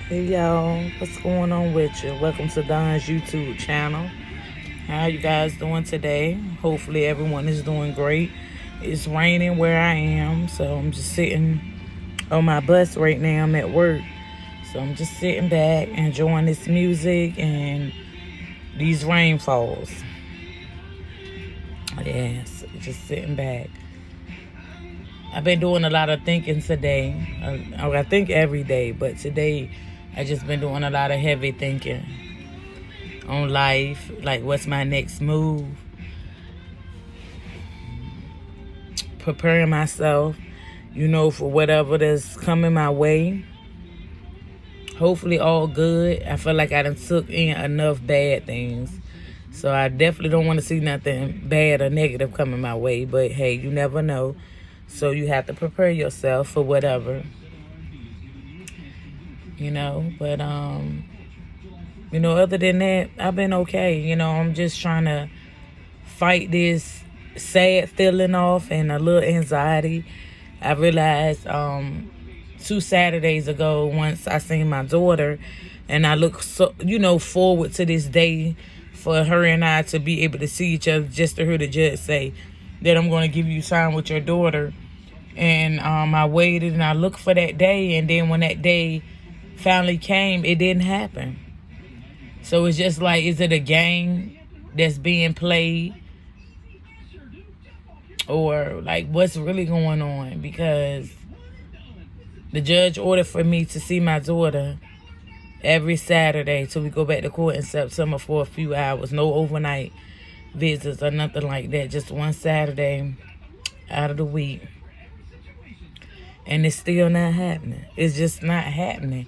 Hey y'all, what's going on with you? Welcome to Don's YouTube channel. How you guys doing today? Hopefully everyone is doing great. It's raining where I am, so I'm just sitting on my bus right now. I'm at work. So I'm just sitting back, enjoying this music and these rainfalls. Yes, just sitting back. I've been doing a lot of thinking today. I think every day, but today I just been doing a lot of heavy thinking on life, like what's my next move, preparing myself, for whatever that's coming my way. Hopefully all good. I feel like I done took in enough bad things. So I definitely don't want to see nothing bad or negative coming my way. But hey, you never know. So you have to prepare yourself for whatever. But other than that, I've been okay. I'm just trying to fight this sad feeling off and a little anxiety. I realized 2 Saturdays ago, once I seen my daughter, and I look forward to this day for her and I to be able to see each other, just to hear the judge say that I'm going to give you time with your daughter. And I waited and I looked for that day, and then when that day finally came, it didn't happen. So it's just like, is it a game that's being played? Or like, what's really going on? Because the judge ordered for me to see my daughter every Saturday till we go back to court in September for a few hours. No overnight visits or nothing like that. Just one Saturday out of the week. And it's still not happening. It's just not happening.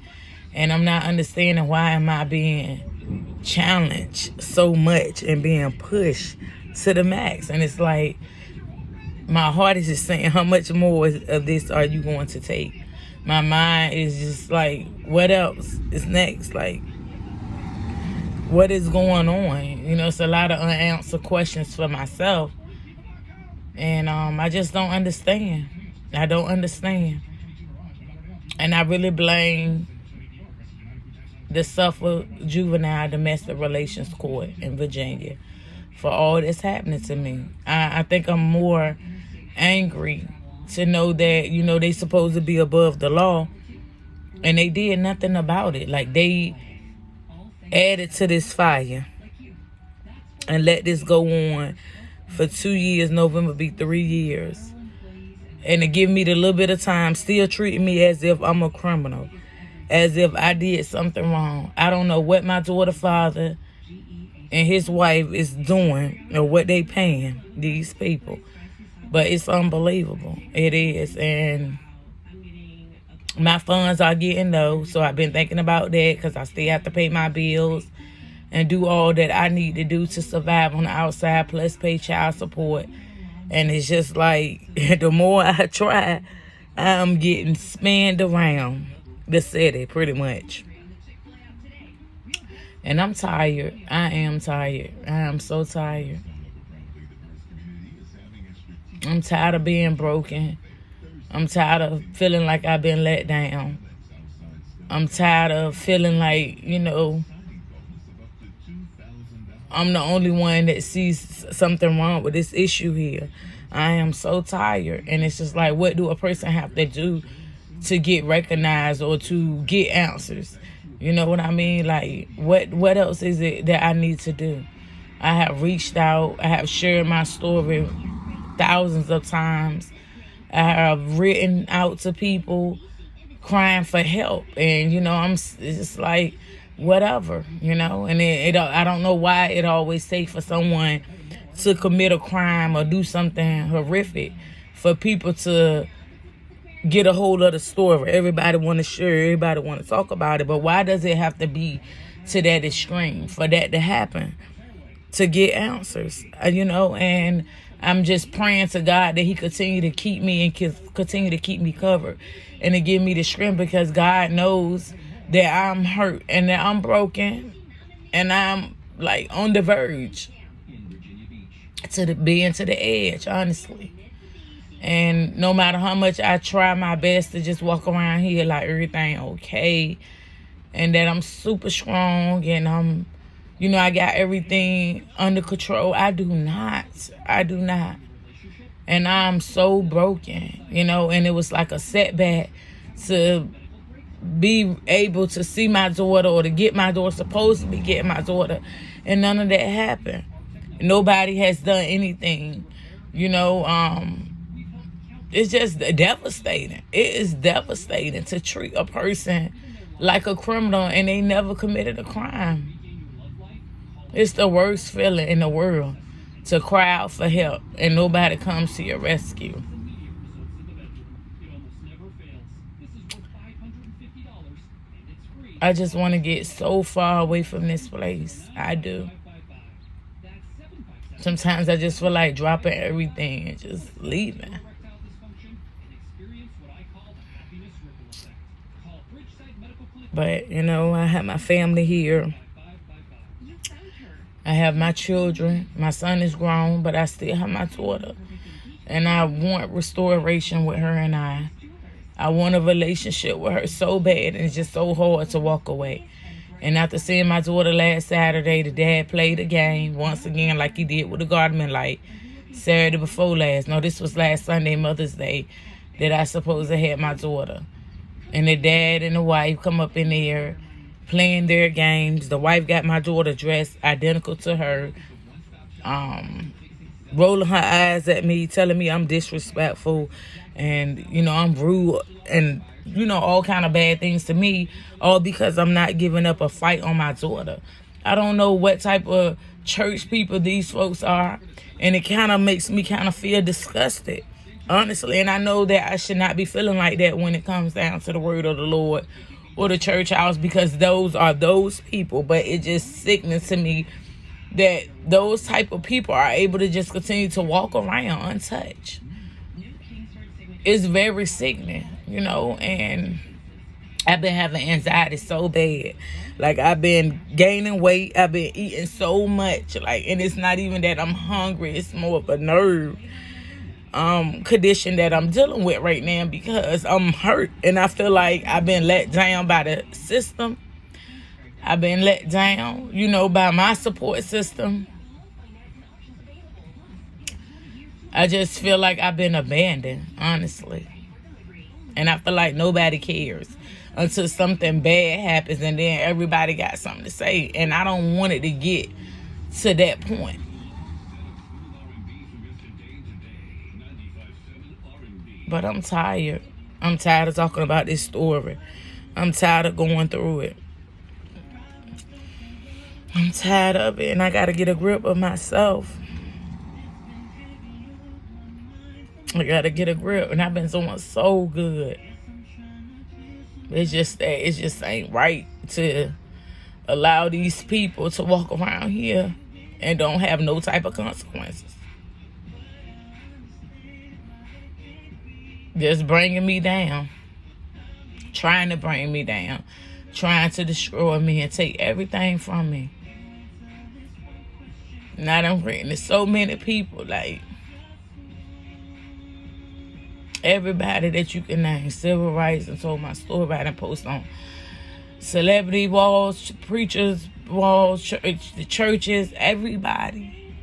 And I'm not understanding, why am I being challenged so much and being pushed to the max? And it's like, my heart is just saying, how much more of this are you going to take? My mind is just like, what else is next? Like, what is going on? It's a lot of unanswered questions for myself. And I just don't understand. I don't understand. And I really blame the Suffolk Juvenile Domestic Relations Court in Virginia for all that's happening to me. I think I'm more angry to know that, they supposed to be above the law, and they did nothing about it. Like, they added to this fire and let this go on for 2 years. November be 3 years. And to give me the little bit of time, still treating me as if I'm a criminal, as if I did something wrong. I don't know what my daughter's father and his wife is doing or what they paying these people. But it's unbelievable. It is. And my funds are getting low. So I've been thinking about that, because I still have to pay my bills and do all that I need to do to survive on the outside, plus pay child support. And it's just like, the more I try, I'm getting spanned around the city pretty much. And I'm tired. I am tired. I am so tired. I'm tired of being broken. I'm tired of feeling like I've been let down. I'm tired of feeling like, I'm the only one that sees something wrong with this issue here. I am so tired. And it's just like, what do a person have to do to get recognized or to get answers? You know what I mean? Like, what else is it that I need to do? I have reached out. I have shared my story thousands of times. I have written out to people crying for help. And, it's just like, whatever, and I don't know why it always takes for someone to commit a crime or do something horrific for people to get a hold of the story. Everybody want to share, everybody want to talk about it, but why does it have to be to that extreme for that to happen, to get answers? And I'm just praying to God that he continue to keep me and continue to keep me covered and to give me the strength, because God knows that I'm hurt and that I'm broken and I'm like on the verge to being to the edge, honestly. And no matter how much I try my best to just walk around here like everything okay and that I'm super strong and I got everything under control. I do not. And I'm so broken, and it was like a setback to be able to see my daughter or to get my daughter, supposed to be getting my daughter, and none of that happened. Nobody has done anything, it's just devastating. It is devastating to treat a person like a criminal and they never committed a crime. It's the worst feeling in the world to cry out for help and nobody comes to your rescue. I just want to get so far away from this place. I do. Sometimes I just feel like dropping everything and just leaving. But, I have my family here. I have my children. My son is grown, but I still have my daughter. And I want restoration with her and I. I want a relationship with her so bad, and it's just so hard to walk away. And after seeing my daughter last Saturday, the dad played a game once again like he did with the Garden Light Saturday before last. No, this was last Sunday, Mother's Day, that I supposed to have my daughter. And the dad and the wife come up in there playing their games. The wife got my daughter dressed identical to her, rolling her eyes at me, telling me I'm disrespectful and, I'm rude and, all kind of bad things to me, all because I'm not giving up a fight on my daughter. I don't know what type of church people these folks are, and it kind of makes me kind of feel disgusted, honestly. And I know that I should not be feeling like that when it comes down to the word of the Lord or the church house, because those are those people. But it just sickens to me that those type of people are able to just continue to walk around untouched. It's very sickening, and I've been having anxiety so bad. Like, I've been gaining weight. I've been eating so much. And it's not even that I'm hungry. It's more of a nerve condition that I'm dealing with right now, because I'm hurt. And I feel like I've been let down by the system. I've been let down, by my support system. I just feel like I've been abandoned, honestly. And I feel like nobody cares until something bad happens, and then everybody got something to say. And I don't want it to get to that point. But I'm tired. I'm tired of talking about this story. I'm tired of going through it. I'm tired of it, and I got to get a grip of myself. I got to get a grip, and I've been doing so good. It's just that it just ain't right to allow these people to walk around here and don't have no type of consequences. Just bringing me down. Trying to bring me down. Trying to destroy me and take everything from me. Now I'm reading to so many people, like everybody that you can name. Civil rights, and told my story about and post on celebrity walls, preachers walls, the churches, everybody.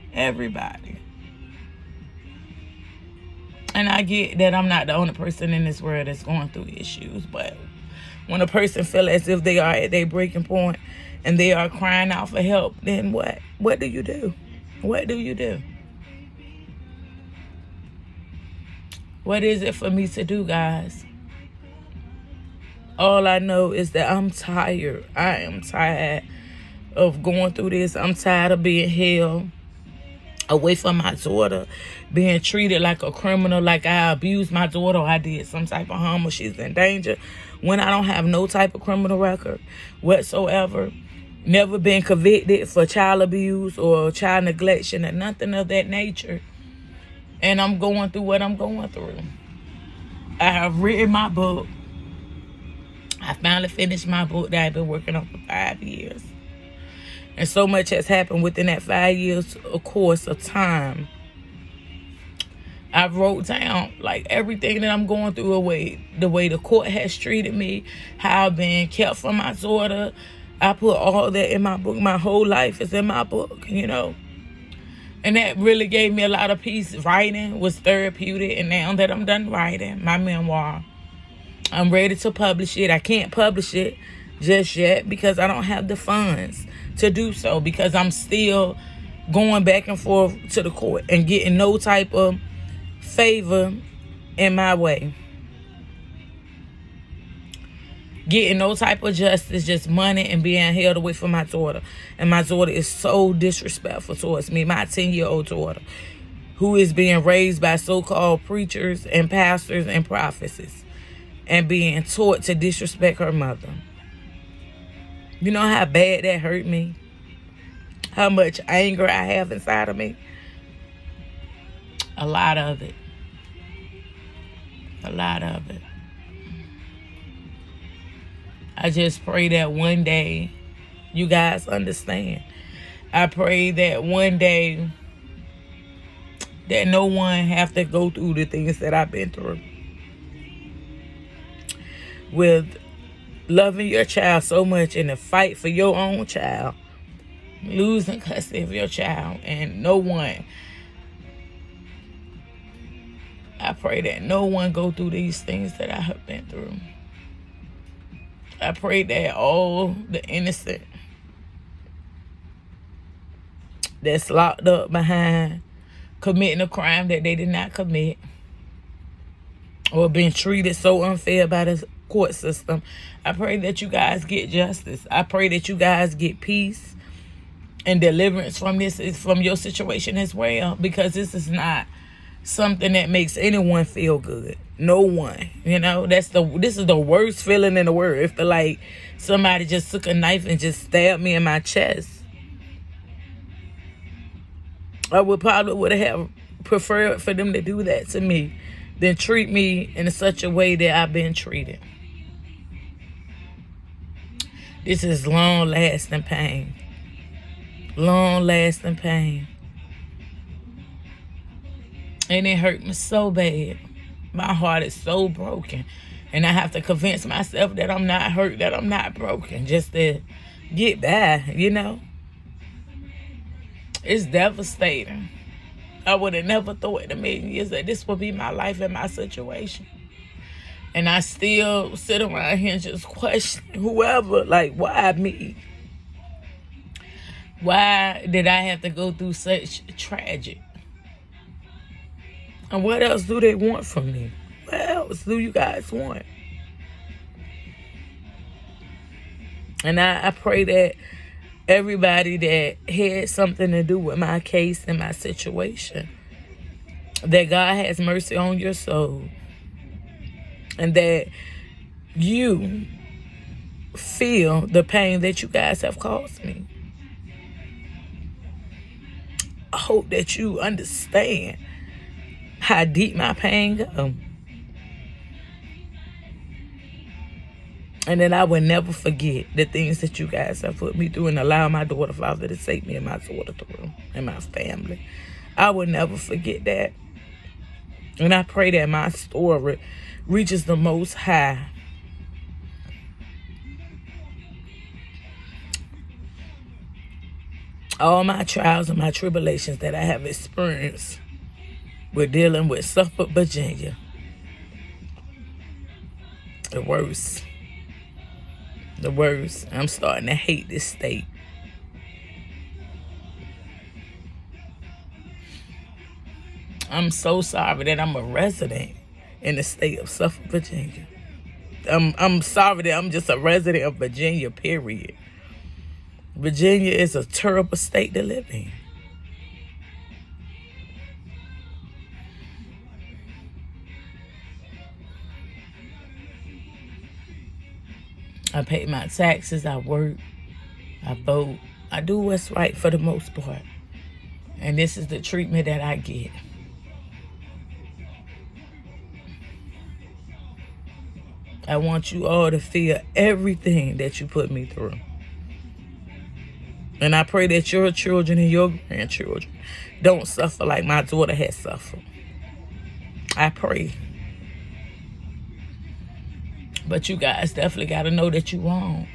And I get that I'm not the only person in this world that's going through issues, but when a person feels as if they are at their breaking point and they are crying out for help, then what? What do you do? What do you do? What is it for me to do, guys? All I know is that I'm tired. I am tired of going through this. I'm tired of being held away from my daughter, being treated like a criminal, like I abused my daughter or I did some type of harm or she's in danger, when I don't have no type of criminal record whatsoever. Never been convicted for child abuse or child neglection or nothing of that nature. And I'm going through what I'm going through. I have written my book. I finally finished my book that I've been working on for 5 years. And so much has happened within that 5 years, of course, of time. I wrote down like everything that I'm going through, the way the court has treated me, how I've been kept from my daughter. I put all that in my book. My whole life is in my book, you know. And that really gave me a lot of peace. Writing was therapeutic. And now that I'm done writing my memoir, I'm ready to publish it. I can't publish it just yet because I don't have the funds to do so, because I'm still going back and forth to the court and getting no type of favor in my way. Getting no type of justice, just money and being held away from my daughter. And my daughter is so disrespectful towards me, my 10-year-old daughter, who is being raised by so-called preachers and pastors and prophetess and being taught to disrespect her mother. You know how bad that hurt me? How much anger I have inside of me? A lot of it. A lot of it. I just pray that one day you guys understand. I pray that one day that no one have to go through the things that I've been through. With loving your child so much in the fight for your own child, losing custody of your child, and no one. I pray that no one go through these things that I have been through. I pray that all the innocent that's locked up behind committing a crime that they did not commit, or being treated so unfair by the court system, I pray that you guys get justice. I pray that you guys get peace and deliverance from this, from your situation as well, because this is not something that makes anyone feel good. No one. You know, this is the worst feeling in the world. If like somebody just took a knife and just stabbed me in my chest, I would have preferred for them to do that to me than treat me in such a way that I've been treated. This is long-lasting pain. Long-lasting pain. And it hurt me so bad. My heart is so broken. And I have to convince myself that I'm not hurt, that I'm not broken, just to get by, you know? It's devastating. I would have never thought in a million years that this would be my life and my situation. And I still sit around here and just question whoever, like, why me? Why did I have to go through such tragic? And what else do they want from me? What else do you guys want? And I pray that everybody that had something to do with my case and my situation, that God has mercy on your soul. And that you feel the pain that you guys have caused me. I hope that you understand how deep my pain goes. And that I will never forget the things that you guys have put me through and allow my daughter, Father, to take me and my daughter through, and my family. I will never forget that. And I pray that my story reaches the Most High. All my trials and my tribulations that I have experienced with dealing with Suffolk, Virginia. The worst. The worst. I'm starting to hate this state. I'm so sorry that I'm a resident in the state of Suffolk, Virginia. I'm sorry that I'm just a resident of Virginia, period. Virginia is a terrible state to live in. I pay my taxes, I work, I vote. I do what's right for the most part. And this is the treatment that I get. I want you all to feel everything that you put me through. And I pray that your children and your grandchildren don't suffer like my daughter has suffered. I pray. But you guys definitely got to know that you're wrong.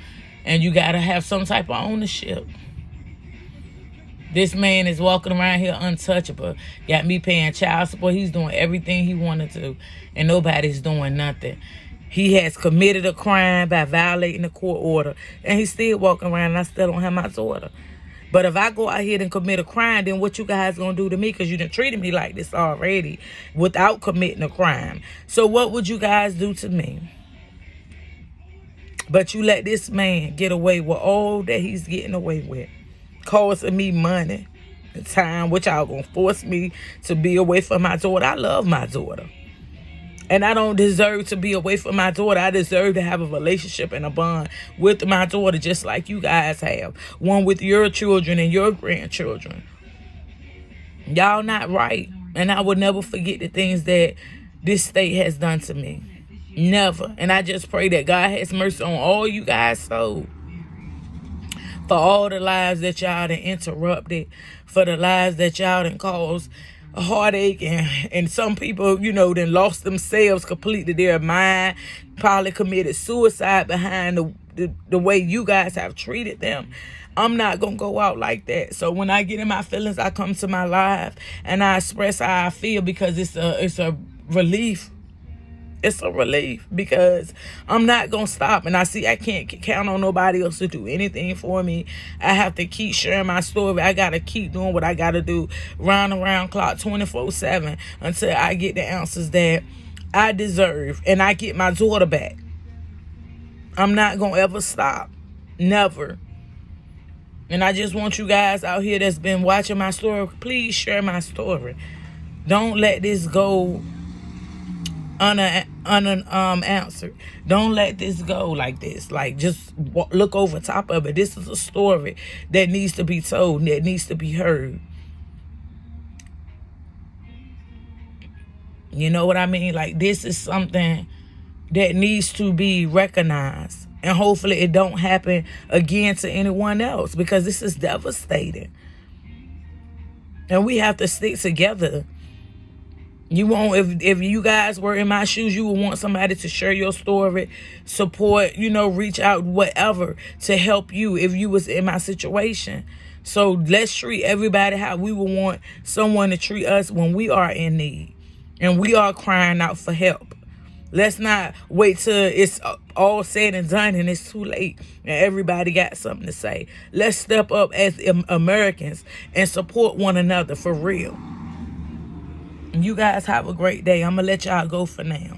And you got to have some type of ownership. This man is walking around here untouchable. Got me paying child support. He's doing everything he wanted to. And nobody's doing nothing. He has committed a crime by violating the court order. And he's still walking around and I still don't have my daughter. But if I go out here and commit a crime, then what you guys gonna do to me? Because you done treated me like this already without committing a crime. So what would you guys do to me? But you let this man get away with all that he's getting away with. Costing me money and time, which y'all gonna force me to be away from my daughter. I love my daughter. And I don't deserve to be away from my daughter. I deserve to have a relationship and a bond with my daughter just like you guys have. One with your children and your grandchildren. Y'all not right. And I will never forget the things that this state has done to me. Never. And I just pray that God has mercy on all you guys sold. For all the lives that y'all done interrupted. For the lives that y'all done caused a heartache. And some people, you know, then lost themselves completely. Their mind probably committed suicide behind the way you guys have treated them. I'm not going to go out like that. So when I get in my feelings, I come to my live and I express how I feel because it's a relief. It's a relief because I'm not going to stop. And I see I can't count on nobody else to do anything for me. I have to keep sharing my story. I got to keep doing what I got to do round and round clock 24/7 until I get the answers that I deserve and I get my daughter back. I'm not going to ever stop. Never. And I just want you guys out here that's been watching my story, please share my story. Don't let this go unanswered. Don't let this go like this. Like, just look over top of it. This is a story that needs to be told, that needs to be heard. You know what I mean? Like, this is something that needs to be recognized. And hopefully it don't happen again to anyone else because this is devastating. And we have to stick together. You won't, if you guys were in my shoes, you would want somebody to share your story, support, you know, reach out, whatever, to help you if you was in my situation. So let's treat everybody how we would want someone to treat us when we are in need and we are crying out for help. Let's not wait till it's all said and done and it's too late and everybody got something to say. Let's step up as Americans and support one another for real. You guys have a great day. I'm going to let y'all go for now.